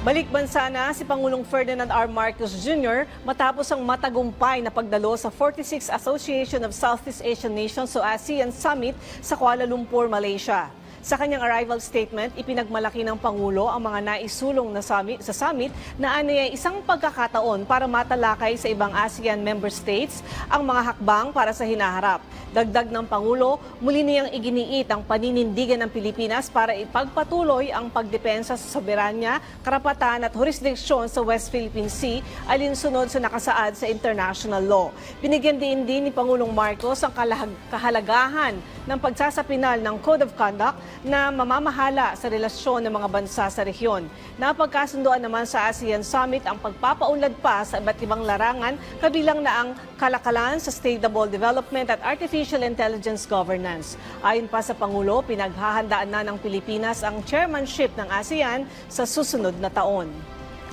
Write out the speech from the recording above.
Balik bansa na si Pangulong Ferdinand R. Marcos Jr. matapos ang matagumpay na pagdalo sa 46th Association of Southeast Asian Nations o ASEAN Summit sa Kuala Lumpur, Malaysia. Sa kanyang arrival statement, ipinagmalaki ng Pangulo ang mga naisulong na sa summit na anay isang pagkakataon para matalakay sa ibang ASEAN member states ang mga hakbang para sa hinaharap. Dagdag ng Pangulo, muli niyang iginiit ang paninindigan ng Pilipinas para ipagpatuloy ang pagdepensa sa soberanya, karapatan at jurisdiksyon sa West Philippine Sea alinsunod sa nakasaad sa international law. Binigyan din ni Pangulong Marcos ang kahalagahan ng pagsasapinal ng Code of Conduct na mamamahala sa relasyon ng mga bansa sa rehiyon. Napagkasunduan naman sa ASEAN Summit ang pagpapaunlad pa sa iba't ibang larangan, kabilang na ang kalakalan, sustainable development at artificial intelligence governance. Ayon pa sa Pangulo, pinaghahandaan na ng Pilipinas ang chairmanship ng ASEAN sa susunod na taon.